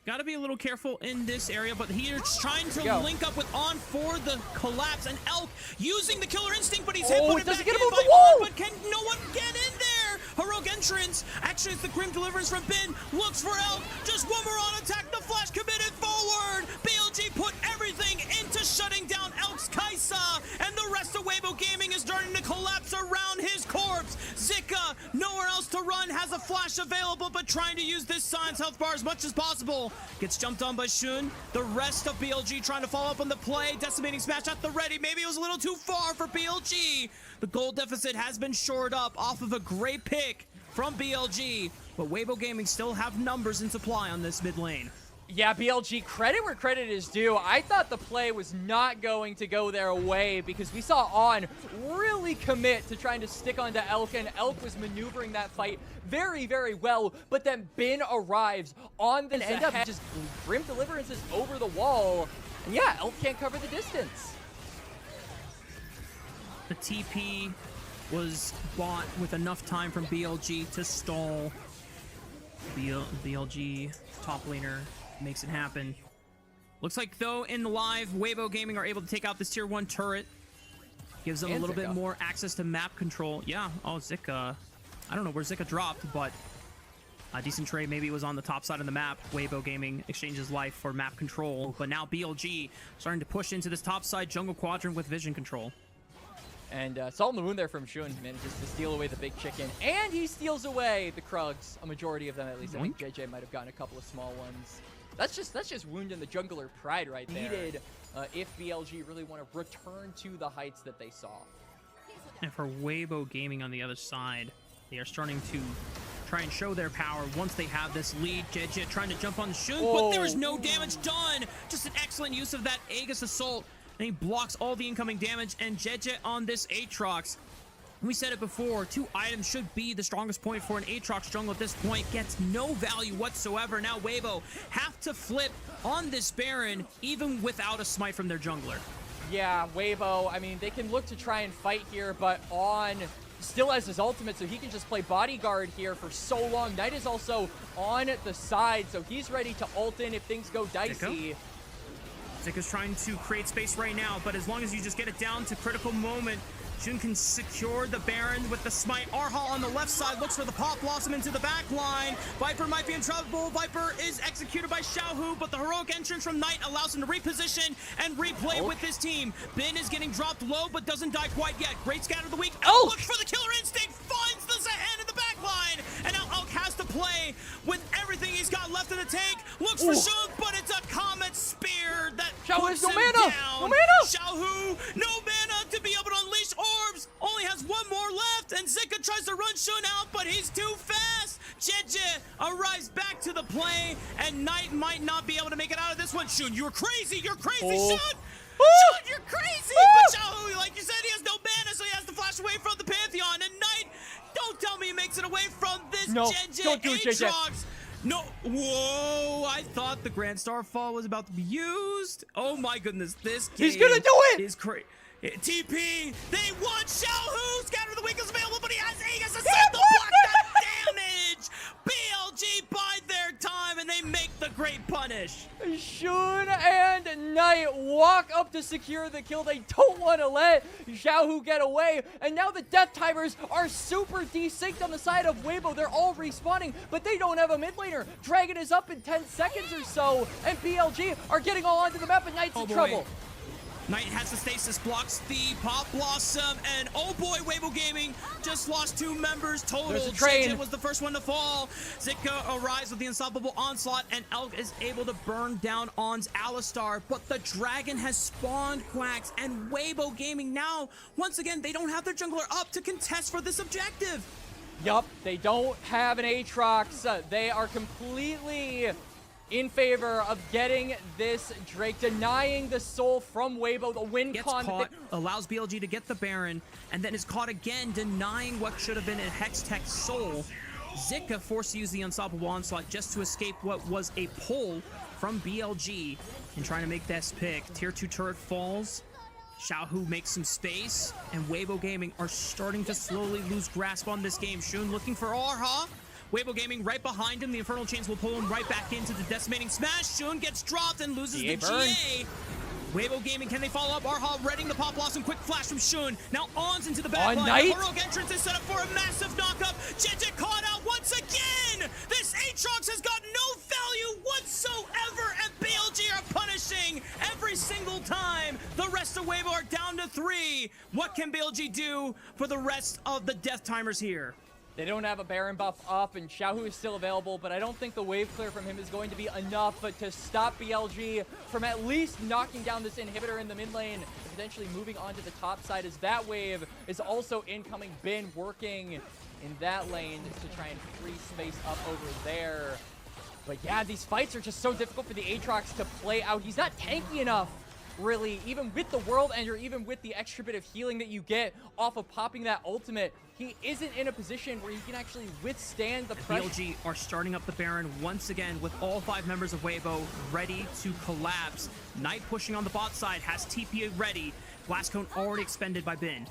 Gotta be a little careful in this area, but he's trying to Go. link up with On for the collapse, and Elk using the killer instinct, but he's hit, Oh, put it it doesn't back get in him over by the wall! On, but can no one get in there? Heroic entrance. Actually, it's the Grim Deliverance from Bin. Looks for Elk. Just one more on attack. The flash committed forward. BLG put everything into shutting down Elk's Kaisa, and the rest of Weibo Gaming is starting to collapse around his corpse. Zika, nowhere else to run, has a flash available, but trying to use this science health bar as much as possible. Gets jumped on by Shun. The rest of BLG trying to follow up on the play. Decimating smash at the ready. Maybe it was a little too far for BLG. The goal deficit has been shored up off of a great pick from BLG, but Weibo Gaming still have numbers in supply on this mid lane. Yeah, BLG, credit where credit is due. I thought the play was not going to go their way because we saw On really commit to trying to stick onto Elk, and Elk was maneuvering that fight very, very well, but then Bin arrives on the end up just Grim Deliverances over the wall, and yeah, Elk can't cover the distance. The TP was bought with enough time from BLG to stall. BLG top laner makes it happen. Looks like, though, in the live, Weibo Gaming are able to take out this tier 1 turret. Gives them And a little bit Zika. more access to map control. Yeah, oh, Zika. I don't know where Zika dropped, but a decent trade. Maybe it was on the top side of the map. Weibo Gaming exchanges life for map control, but now BLG starting to push into this top side jungle quadrant with vision control. And Salt in the Wound there from Shun manages to steal away the big chicken, and he steals away the Krugs, a majority of them at least. I think JJ might have gotten a couple of small ones. That's just wounding the jungler pride right there. Needed if BLG really want to return to the heights that they saw. And for Weibo Gaming on the other side, they are starting to try and show their power once they have this lead. JJ trying to jump on the Shun, but there is no damage done. Just an excellent use of that Aegis Assault. And he blocks all the incoming damage, and Jeje on this Aatrox. We said it before, 2 items should be the strongest point for an Aatrox jungle at this point. Gets no value whatsoever. Now Weibo have to flip on this Baron, even without a smite from their jungler. Yeah, Weibo, I mean, they can look to try and fight here, but On still has his ultimate, so he can just play bodyguard here for so long. Knight is also on the side, so he's ready to ult in if things go dicey. Zika's trying to create space right now, but as long as you just get it down to critical moment, Shun can secure the Baron with the smite. Arha on the left side looks for the Pop Blossom into the back line. Viper might be in trouble. Viper is executed by Xiaohu, but the heroic entrance from Knight allows him to reposition and replay with his team. Bin is getting dropped low, but doesn't die quite yet. Great scatter of the week. Elk looks for the killer instinct, finds the Zahan in the back line, and now Elk has to play with everything he's got left in the tank. Looks for Shun, but it's a Comet Spear that Xiaohu puts has no him mana! down. No mana! Xiaohu, no mana to be able to unleash orbs. Only has one more left, and Zika tries to run Shun out, but he's too fast. Jeje arrives back to the play, and Knight might not be able to make it out of this one. Shun, you're crazy. You're crazy, Shun. Shun, you're crazy. But Xiaohu, like you said, he has no mana, so he has to flash away from the Pantheon. And Knight, don't tell me he makes it away from this Jeje don't do it, JJ. Aatrox. No, whoa, I thought the Grand Starfall was about to be used. Oh my goodness, this game He's gonna do it! is crazy. TP, they want Xiaohu. Scatter of the week is available, but he has Aegis to block that damage. BLG bide their time, and they make the great punish. Shun and Knight walk up to secure the kill. They don't want to let Xiaohu get away. And now the death timers are super desynced on the side of Weibo. They're all respawning, but they don't have a mid laner. Dragon is up in 10 seconds or so, and BLG are getting all onto the map, and Knight's in trouble. Knight has the stasis, blocks the Pop Blossom, and oh boy, Weibo Gaming just lost 2 members total. JJ was the first one to fall. Zika arrives with the unstoppable onslaught, and Elk is able to burn down On's Alistar, but the dragon has spawned Quacks, and Weibo Gaming now, once again, they don't have their jungler up to contest for this objective. Yup, they don't have an Aatrox. They are completely in favor of getting this Drake, denying the soul from Weibo. The win gets caught, allows BLG to get the Baron, and then is caught again, denying what should have been a Hextech soul. Zika forced to use the unstoppable onslaught just to escape what was a pull from BLG and trying to make this pick. Tier 2 turret falls. Xiaohu makes some space, and Weibo Gaming are starting to slowly lose grasp on this game. Shun looking for Arha, Weibo Gaming right behind him. The Infernal Chains will pull him right back into the decimating smash. Shun gets dropped and loses the GA. Weibo Gaming, can they follow up? Arha reading the Pop Blossom, quick flash from Shun. Now On's into the back line. The heroic entrance is set up for a massive knockup. JJ caught out once again! This Aatrox has got no value whatsoever, and BLG are punishing every single time. The rest of Weibo are down to 3. What can BLG do for the rest of the death timers here? They don't have a Baron buff up, and Xiaohu is still available, but I don't think the wave clear from him is going to be enough to stop BLG from at least knocking down this inhibitor in the mid lane and potentially moving on to the top side, as that wave is also incoming. Bin working in that lane to try and free space up over there. But yeah, these fights are just so difficult for the Aatrox to play out. He's not tanky enough, really, even with the World Ender, even with the extra bit of healing that you get off of popping that ultimate. He isn't in a position where he can actually withstand the pressure. BLG are starting up the Baron once again with all 5 members of Weibo ready to collapse. Knight pushing on the bot side, has TP ready. Blast Cone already expended by Bin.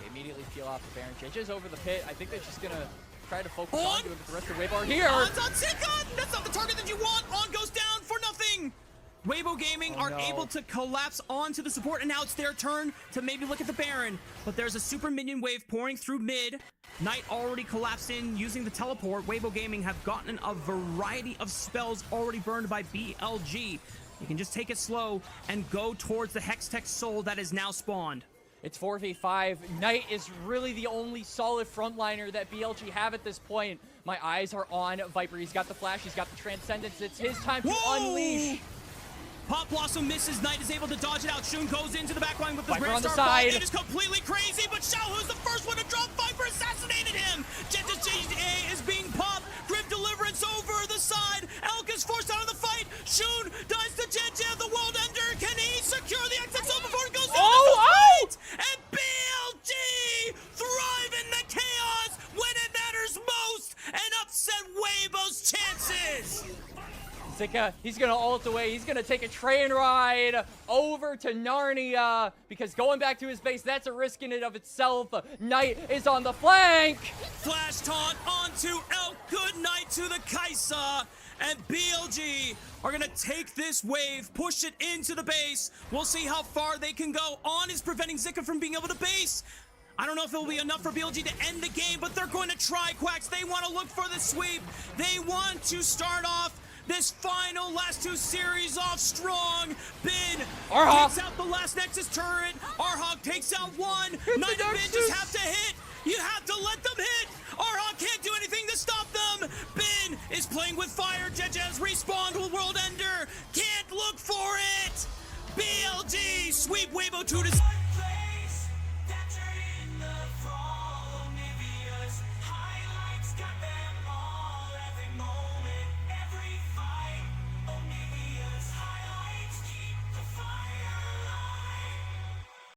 They immediately peel off the Baron. JJ's over the pit. I think they're just gonna try to focus on doing the rest of Weibo are here. On's on Sikon! That's not the target that you want! On goes down for nothing! Weibo Gaming are able to collapse onto the support, and now it's their turn to maybe look at the Baron. But there's a super minion wave pouring through mid. Knight already collapsed in using the teleport. Weibo Gaming have gotten a variety of spells already burned by BLG. You can just take it slow and go towards the Hextech Soul that is now spawned. It's 4v5. Knight is really the only solid frontliner that BLG have at this point. My eyes are on Viper. He's got the flash, he's got the transcendence. It's his time to unleash. Pop Blossom misses. Knight is able to dodge it out. Shun goes into the backline with the Viper Grand on the Star side. It is completely crazy, but Xiaohu's the first one to drop. Viper assassinated him. JJ is being popped. Grim Deliverance over the side. Elk is forced out of the fight. Shun dies to JJ. The World Ender. Can he secure the exit zone before it goes down? And BLG thrive in the chaos when it matters most and upset Weibo's chances. Zika, he's gonna ult away. He's gonna take a train ride over to Narnia, because going back to his base, that's a risk in and of itself. Knight is on the flank. Flash taunt onto Elk. Good night to the Kaisa. And BLG are gonna take this wave, push it into the base. We'll see how far they can go. On is preventing Zika from being able to base. I don't know if it will be enough for BLG to end the game, but they're going to try, Quacks. They want to look for the sweep. They want to start off this final last 2 series off strong. Bin takes out the last Nexus turret. Arhog takes out 1. Knight and Bin just have to hit. You have to let them hit. Arhog can't do anything to stop them. Bin is playing with fire. JJ has respawned with World Ender. Can't look for it. BLG sweep Weibo 2-0.